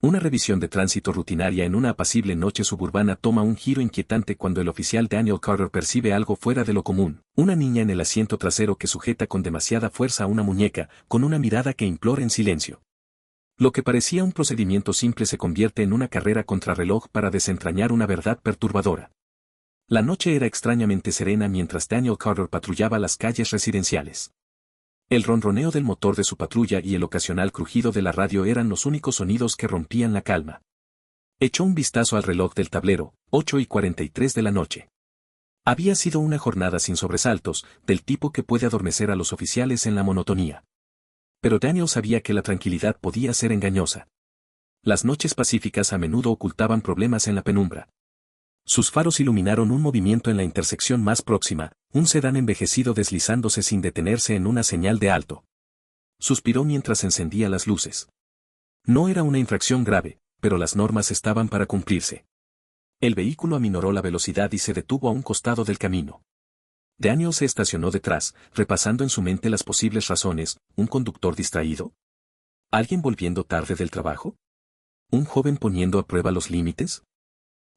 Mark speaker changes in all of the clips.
Speaker 1: Una revisión de tránsito rutinaria en una apacible noche suburbana toma un giro inquietante cuando el oficial Daniel Carter percibe algo fuera de lo común, una niña en el asiento trasero que sujeta con demasiada fuerza a una muñeca, con una mirada que implora en silencio. Lo que parecía un procedimiento simple se convierte en una carrera contrarreloj para desentrañar una verdad perturbadora. La noche era extrañamente serena mientras Daniel Carter patrullaba las calles residenciales. El ronroneo del motor de su patrulla y el ocasional crujido de la radio eran los únicos sonidos que rompían la calma. Echó un vistazo al reloj del tablero, 8:43 de la noche. Había sido una jornada sin sobresaltos, del tipo que puede adormecer a los oficiales en la monotonía. Pero Daniel sabía que la tranquilidad podía ser engañosa. Las noches pacíficas a menudo ocultaban problemas en la penumbra. Sus faros iluminaron un movimiento en la intersección más próxima, un sedán envejecido deslizándose sin detenerse en una señal de alto. Suspiró mientras encendía las luces. No era una infracción grave, pero las normas estaban para cumplirse. El vehículo aminoró la velocidad y se detuvo a un costado del camino. Daniel se estacionó detrás, repasando en su mente las posibles razones. ¿Un conductor distraído? ¿Alguien volviendo tarde del trabajo? ¿Un joven poniendo a prueba los límites?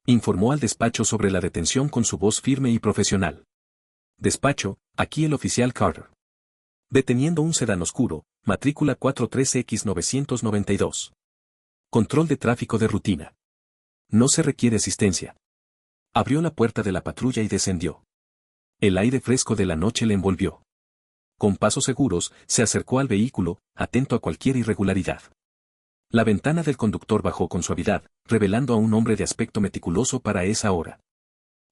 Speaker 1: Informó al despacho sobre la detención con su voz firme y profesional. Despacho, aquí el oficial Carter. Deteniendo un sedán oscuro, matrícula 43X992. Control de tráfico de rutina. No se requiere asistencia. Abrió la puerta de la patrulla y descendió. El aire fresco de la noche le envolvió. Con pasos seguros, se acercó al vehículo, atento a cualquier irregularidad. La ventana del conductor bajó con suavidad, revelando a un hombre de aspecto meticuloso para esa hora.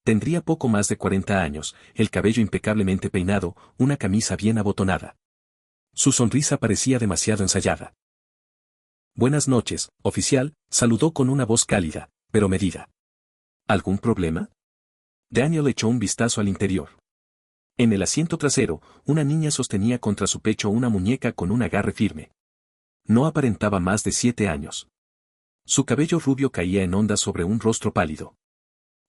Speaker 1: Tendría poco más de 40 años, el cabello impecablemente peinado, una camisa bien abotonada. Su sonrisa parecía demasiado ensayada. Buenas noches, oficial, saludó con una voz cálida, pero medida. ¿Algún problema? Daniel echó un vistazo al interior. En el asiento trasero, una niña sostenía contra su pecho una muñeca con un agarre firme. No aparentaba más de 7 años. Su cabello rubio caía en ondas sobre un rostro pálido.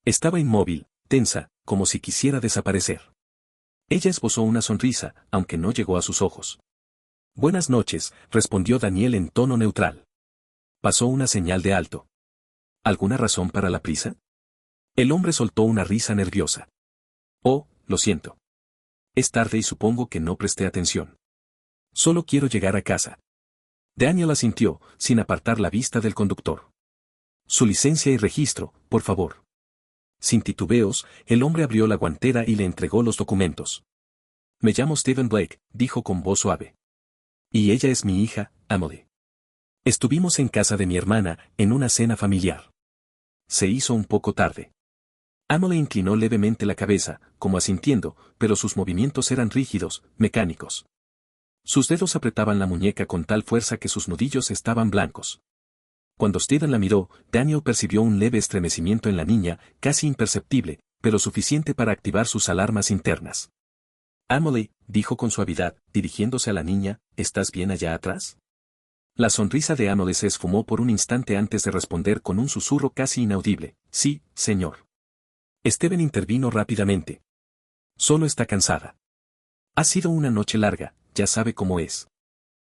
Speaker 1: Estaba inmóvil, tensa, como si quisiera desaparecer. Ella esbozó una sonrisa, aunque no llegó a sus ojos. Buenas noches, respondió Daniel en tono neutral. Pasó una señal de alto. ¿Alguna razón para la prisa? El hombre soltó una risa nerviosa. Oh, lo siento. Es tarde y supongo que no presté atención. Solo quiero llegar a casa. Daniel asintió, sin apartar la vista del conductor. Su licencia y registro, por favor. Sin titubeos, el hombre abrió la guantera y le entregó los documentos. Me llamo Stephen Blake, dijo con voz suave. Y ella es mi hija, Emily. Estuvimos en casa de mi hermana, en una cena familiar. Se hizo un poco tarde. Emily inclinó levemente la cabeza, como asintiendo, pero sus movimientos eran rígidos, mecánicos. Sus dedos apretaban la muñeca con tal fuerza que sus nudillos estaban blancos. Cuando Stephen la miró, Daniel percibió un leve estremecimiento en la niña, casi imperceptible, pero suficiente para activar sus alarmas internas. Emily, dijo con suavidad, dirigiéndose a la niña, ¿estás bien allá atrás? La sonrisa de Emily se esfumó por un instante antes de responder con un susurro casi inaudible, sí, señor. Stephen intervino rápidamente. Solo está cansada. Ha sido una noche larga, ya sabe cómo es.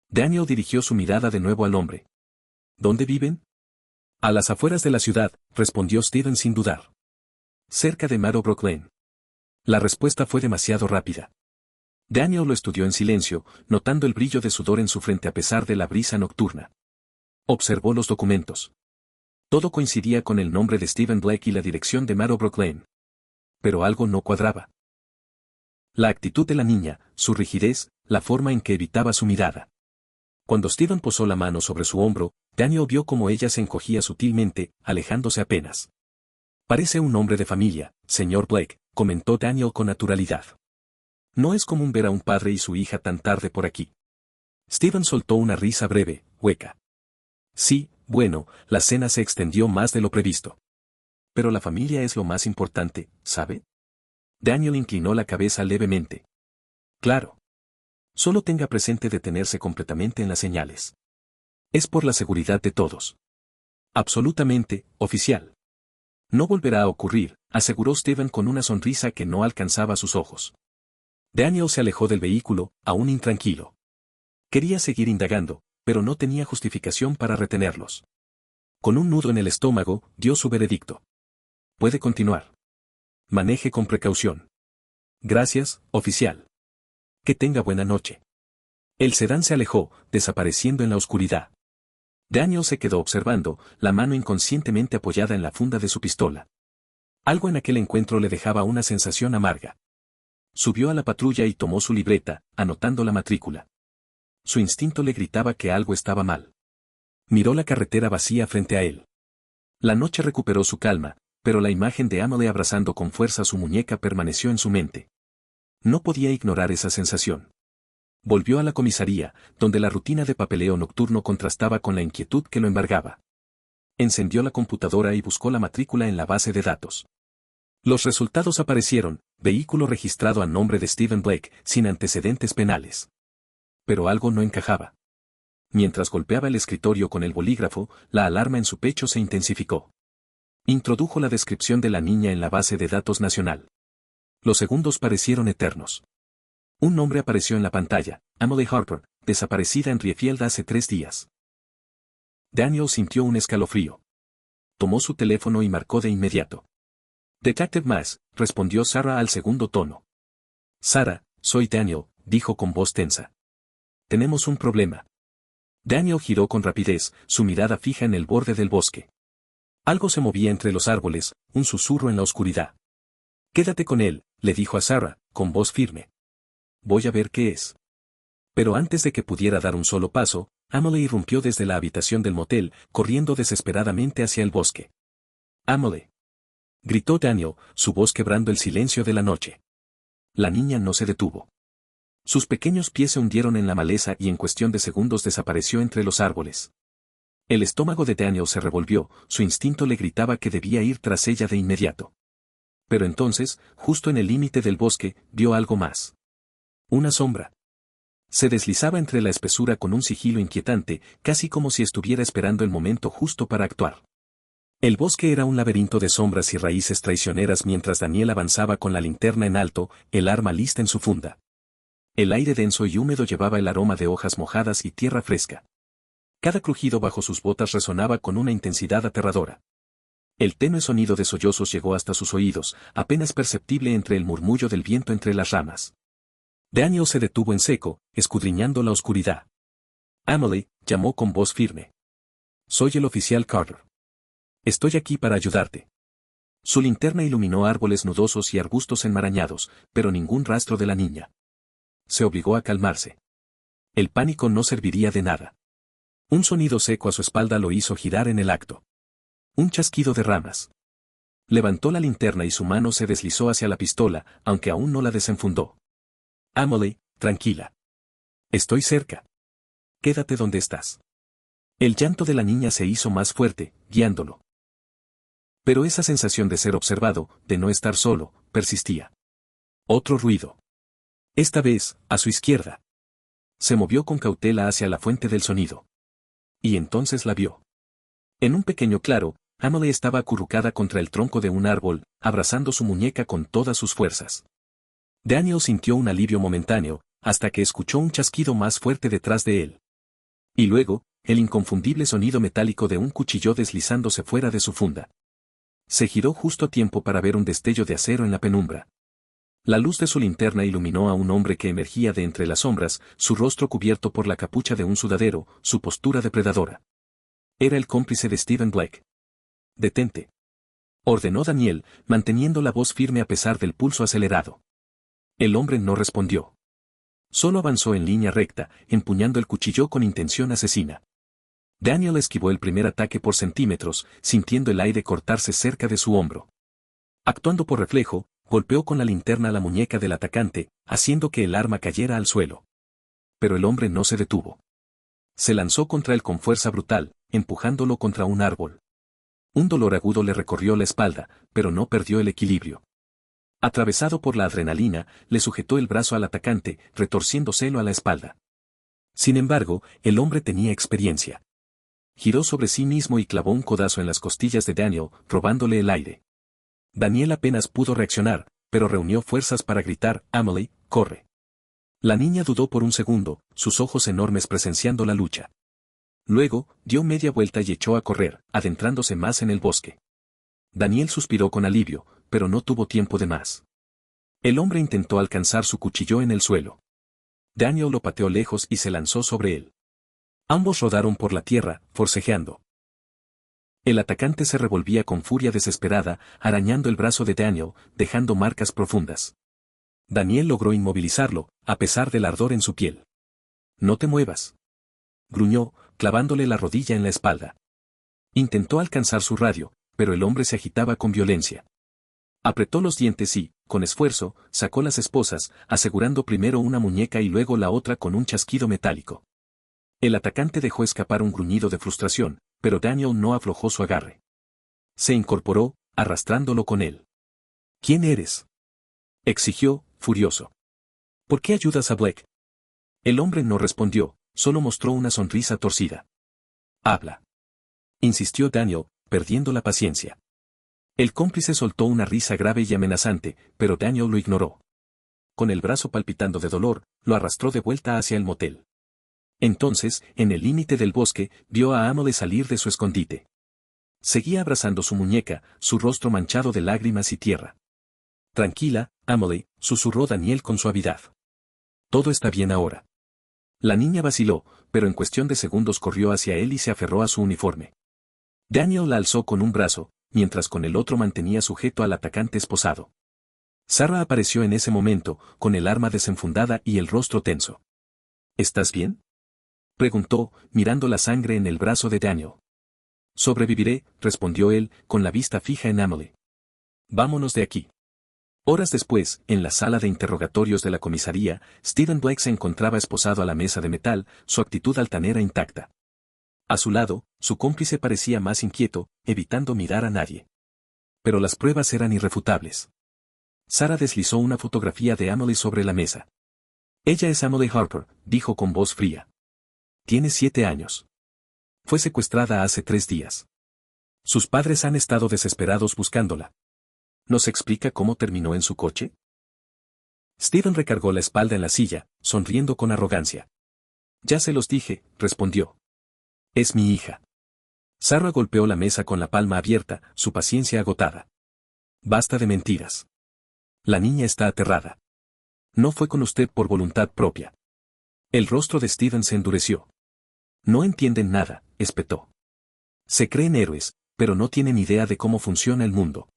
Speaker 1: Daniel dirigió su mirada de nuevo al hombre. ¿Dónde viven? A las afueras de la ciudad, respondió Stephen sin dudar. Cerca de Meadowbrook Lane. La respuesta fue demasiado rápida. Daniel lo estudió en silencio, notando el brillo de sudor en su frente a pesar de la brisa nocturna. Observó los documentos. Todo coincidía con el nombre de Stephen Blake y la dirección de Meadowbrook Lane. Pero algo no cuadraba. La actitud de la niña, su rigidez, la forma en que evitaba su mirada. Cuando Stephen posó la mano sobre su hombro, Daniel vio cómo ella se encogía sutilmente, alejándose apenas. Parece un hombre de familia, señor Blake, comentó Daniel con naturalidad. No es común ver a un padre y su hija tan tarde por aquí. Stephen soltó una risa breve, hueca. Sí, bueno, la cena se extendió más de lo previsto. Pero la familia es lo más importante, ¿sabe? Daniel inclinó la cabeza levemente. Claro. Solo tenga presente detenerse completamente en las señales. Es por la seguridad de todos. Absolutamente, oficial. No volverá a ocurrir, aseguró Stephen con una sonrisa que no alcanzaba sus ojos. Daniel se alejó del vehículo, aún intranquilo. Quería seguir indagando, pero no tenía justificación para retenerlos. Con un nudo en el estómago, dio su veredicto. Puede continuar. Maneje con precaución. Gracias, oficial. Que tenga buena noche. El sedán se alejó, desapareciendo en la oscuridad. Daniel se quedó observando, la mano inconscientemente apoyada en la funda de su pistola. Algo en aquel encuentro le dejaba una sensación amarga. Subió a la patrulla y tomó su libreta, anotando la matrícula. Su instinto le gritaba que algo estaba mal. Miró la carretera vacía frente a él. La noche recuperó su calma, pero la imagen de Emily abrazando con fuerza su muñeca permaneció en su mente. No podía ignorar esa sensación. Volvió a la comisaría, donde la rutina de papeleo nocturno contrastaba con la inquietud que lo embargaba. Encendió la computadora y buscó la matrícula en la base de datos. Los resultados aparecieron: vehículo registrado a nombre de Stephen Blake, sin antecedentes penales. Pero algo no encajaba. Mientras golpeaba el escritorio con el bolígrafo, la alarma en su pecho se intensificó. Introdujo la descripción de la niña en la base de datos nacional. Los segundos parecieron eternos. Un nombre apareció en la pantalla: Emily Harper, desaparecida en Riefield hace 3 días. Daniel sintió un escalofrío. Tomó su teléfono y marcó de inmediato. Detective Mass, respondió Sarah al segundo tono. Sarah, soy Daniel, dijo con voz tensa. Tenemos un problema. Daniel giró con rapidez, su mirada fija en el borde del bosque. Algo se movía entre los árboles, un susurro en la oscuridad. Quédate con él, le dijo a Sarah, con voz firme. Voy a ver qué es. Pero antes de que pudiera dar un solo paso, Emily irrumpió desde la habitación del motel, corriendo desesperadamente hacia el bosque. Emily. Gritó Daniel, su voz quebrando el silencio de la noche. La niña no se detuvo. Sus pequeños pies se hundieron en la maleza y en cuestión de segundos desapareció entre los árboles. El estómago de Daniel se revolvió, su instinto le gritaba que debía ir tras ella de inmediato. Pero entonces, justo en el límite del bosque, vio algo más. Una sombra. Se deslizaba entre la espesura con un sigilo inquietante, casi como si estuviera esperando el momento justo para actuar. El bosque era un laberinto de sombras y raíces traicioneras mientras Daniel avanzaba con la linterna en alto, el arma lista en su funda. El aire denso y húmedo llevaba el aroma de hojas mojadas y tierra fresca. Cada crujido bajo sus botas resonaba con una intensidad aterradora. El tenue sonido de sollozos llegó hasta sus oídos, apenas perceptible entre el murmullo del viento entre las ramas. Daniel se detuvo en seco, escudriñando la oscuridad. Emily, llamó con voz firme. Soy el oficial Carter. Estoy aquí para ayudarte. Su linterna iluminó árboles nudosos y arbustos enmarañados, pero ningún rastro de la niña. Se obligó a calmarse. El pánico no serviría de nada. Un sonido seco a su espalda lo hizo girar en el acto. Un chasquido de ramas. Levantó la linterna y su mano se deslizó hacia la pistola, aunque aún no la desenfundó. Emily, tranquila. Estoy cerca. Quédate donde estás. El llanto de la niña se hizo más fuerte, guiándolo. Pero esa sensación de ser observado, de no estar solo, persistía. Otro ruido. Esta vez, a su izquierda. Se movió con cautela hacia la fuente del sonido. Y entonces la vio. En un pequeño claro, Emily estaba acurrucada contra el tronco de un árbol, abrazando su muñeca con todas sus fuerzas. Daniel sintió un alivio momentáneo, hasta que escuchó un chasquido más fuerte detrás de él. Y luego, el inconfundible sonido metálico de un cuchillo deslizándose fuera de su funda. Se giró justo a tiempo para ver un destello de acero en la penumbra. La luz de su linterna iluminó a un hombre que emergía de entre las sombras, su rostro cubierto por la capucha de un sudadero, su postura depredadora. Era el cómplice de Stephen Blake. «Detente», ordenó Daniel, manteniendo la voz firme a pesar del pulso acelerado. El hombre no respondió. Solo avanzó en línea recta, empuñando el cuchillo con intención asesina. Daniel esquivó el primer ataque por centímetros, sintiendo el aire cortarse cerca de su hombro. Actuando por reflejo, golpeó con la linterna la muñeca del atacante, haciendo que el arma cayera al suelo. Pero el hombre no se detuvo. Se lanzó contra él con fuerza brutal, empujándolo contra un árbol. Un dolor agudo le recorrió la espalda, pero no perdió el equilibrio. Atravesado por la adrenalina, le sujetó el brazo al atacante, retorciéndoselo a la espalda. Sin embargo, el hombre tenía experiencia. Giró sobre sí mismo y clavó un codazo en las costillas de Daniel, robándole el aire. Daniel apenas pudo reaccionar, pero reunió fuerzas para gritar: «Emily, corre». La niña dudó por un segundo, sus ojos enormes presenciando la lucha. Luego, dio media vuelta y echó a correr, adentrándose más en el bosque. Daniel suspiró con alivio, pero no tuvo tiempo de más. El hombre intentó alcanzar su cuchillo en el suelo. Daniel lo pateó lejos y se lanzó sobre él. Ambos rodaron por la tierra, forcejeando. El atacante se revolvía con furia desesperada, arañando el brazo de Daniel, dejando marcas profundas. Daniel logró inmovilizarlo, a pesar del ardor en su piel. «No te muevas», gruñó, clavándole la rodilla en la espalda. Intentó alcanzar su radio, pero el hombre se agitaba con violencia. Apretó los dientes y, con esfuerzo, sacó las esposas, asegurando primero una muñeca y luego la otra con un chasquido metálico. El atacante dejó escapar un gruñido de frustración, pero Daniel no aflojó su agarre. Se incorporó, arrastrándolo con él. «¿Quién eres?», exigió, furioso. «¿Por qué ayudas a Blake?». El hombre no respondió, solo mostró una sonrisa torcida. «Habla», insistió Daniel, perdiendo la paciencia. El cómplice soltó una risa grave y amenazante, pero Daniel lo ignoró. Con el brazo palpitando de dolor, lo arrastró de vuelta hacia el motel. Entonces, en el límite del bosque, vio a Amelie salir de su escondite. Seguía abrazando su muñeca, su rostro manchado de lágrimas y tierra. «Tranquila, Amelie», susurró Daniel con suavidad. «Todo está bien ahora». La niña vaciló, pero en cuestión de segundos corrió hacia él y se aferró a su uniforme. Daniel la alzó con un brazo, mientras con el otro mantenía sujeto al atacante esposado. Sarah apareció en ese momento, con el arma desenfundada y el rostro tenso. «¿Estás bien?», preguntó, mirando la sangre en el brazo de Daniel. «Sobreviviré», respondió él, con la vista fija en Amelie. «Vámonos de aquí». Horas después, en la sala de interrogatorios de la comisaría, Stephen Blake se encontraba esposado a la mesa de metal, su actitud altanera intacta. A su lado, su cómplice parecía más inquieto, evitando mirar a nadie. Pero las pruebas eran irrefutables. Sarah deslizó una fotografía de Amelie sobre la mesa. «Ella es Amelie Harper», dijo con voz fría. «Tiene 7 años. Fue secuestrada hace 3 días. Sus padres han estado desesperados buscándola». ¿Nos explica cómo terminó en su coche? Stephen recargó la espalda en la silla, sonriendo con arrogancia. «Ya se los dije», respondió. «Es mi hija». Sarah golpeó la mesa con la palma abierta, su paciencia agotada. «Basta de mentiras. La niña está aterrada. No fue con usted por voluntad propia». El rostro de Stephen se endureció. «No entienden nada», espetó. «Se creen héroes, pero no tienen idea de cómo funciona el mundo».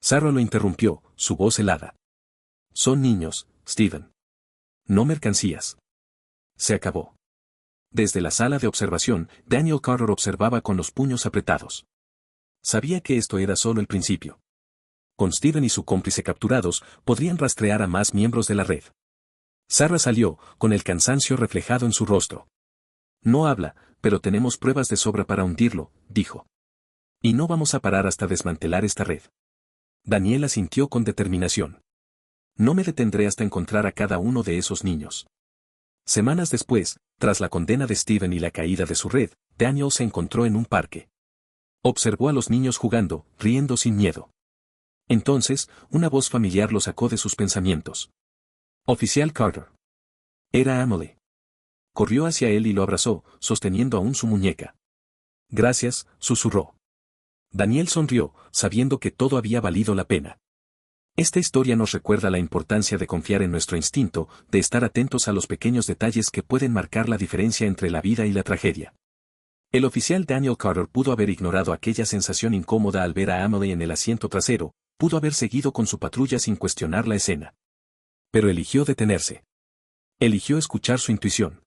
Speaker 1: Sarah lo interrumpió, su voz helada. «Son niños, Stephen. No mercancías». Se acabó. Desde la sala de observación, Daniel Carter observaba con los puños apretados. Sabía que esto era solo el principio. Con Stephen y su cómplice capturados, podrían rastrear a más miembros de la red. Sarah salió, con el cansancio reflejado en su rostro. «No habla, pero tenemos pruebas de sobra para hundirlo», dijo. «Y no vamos a parar hasta desmantelar esta red». Daniel asintió con determinación. «No me detendré hasta encontrar a cada uno de esos niños». Semanas después, tras la condena de Stephen y la caída de su red, Daniel se encontró en un parque. Observó a los niños jugando, riendo sin miedo. Entonces, una voz familiar lo sacó de sus pensamientos. «Oficial Carter». Era Amelie. Corrió hacia él y lo abrazó, sosteniendo aún su muñeca. «Gracias», susurró. Daniel sonrió, sabiendo que todo había valido la pena. Esta historia nos recuerda la importancia de confiar en nuestro instinto, de estar atentos a los pequeños detalles que pueden marcar la diferencia entre la vida y la tragedia. El oficial Daniel Carter pudo haber ignorado aquella sensación incómoda al ver a Amelie en el asiento trasero, pudo haber seguido con su patrulla sin cuestionar la escena. Pero eligió detenerse. Eligió escuchar su intuición.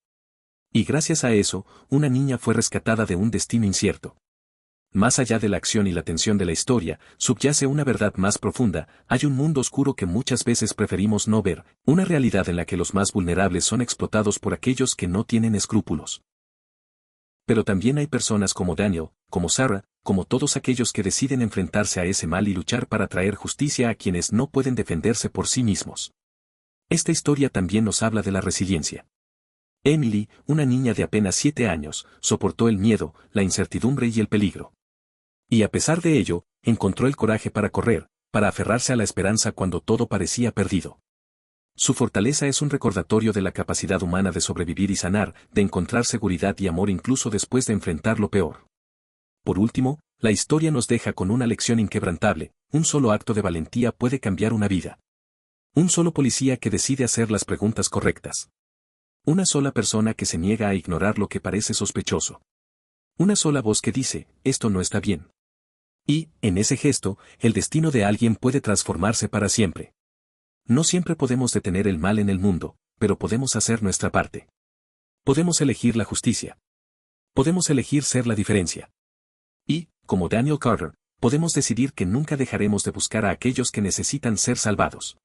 Speaker 1: Y gracias a eso, una niña fue rescatada de un destino incierto. Más allá de la acción y la tensión de la historia, subyace una verdad más profunda, hay un mundo oscuro que muchas veces preferimos no ver, una realidad en la que los más vulnerables son explotados por aquellos que no tienen escrúpulos. Pero también hay personas como Daniel, como Sarah, como todos aquellos que deciden enfrentarse a ese mal y luchar para traer justicia a quienes no pueden defenderse por sí mismos. Esta historia también nos habla de la resiliencia. Emily, una niña de apenas 7 años, soportó el miedo, la incertidumbre y el peligro. Y a pesar de ello, encontró el coraje para correr, para aferrarse a la esperanza cuando todo parecía perdido. Su fortaleza es un recordatorio de la capacidad humana de sobrevivir y sanar, de encontrar seguridad y amor incluso después de enfrentar lo peor. Por último, la historia nos deja con una lección inquebrantable: un solo acto de valentía puede cambiar una vida. Un solo policía que decide hacer las preguntas correctas. Una sola persona que se niega a ignorar lo que parece sospechoso. Una sola voz que dice, esto no está bien. Y, en ese gesto, el destino de alguien puede transformarse para siempre. No siempre podemos detener el mal en el mundo, pero podemos hacer nuestra parte. Podemos elegir la justicia. Podemos elegir ser la diferencia. Y, como Daniel Carter, podemos decidir que nunca dejaremos de buscar a aquellos que necesitan ser salvados.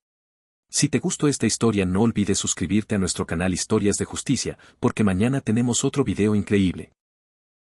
Speaker 1: Si te gustó esta historia, no olvides suscribirte a nuestro canal Historias de Justicia, porque mañana tenemos otro video increíble.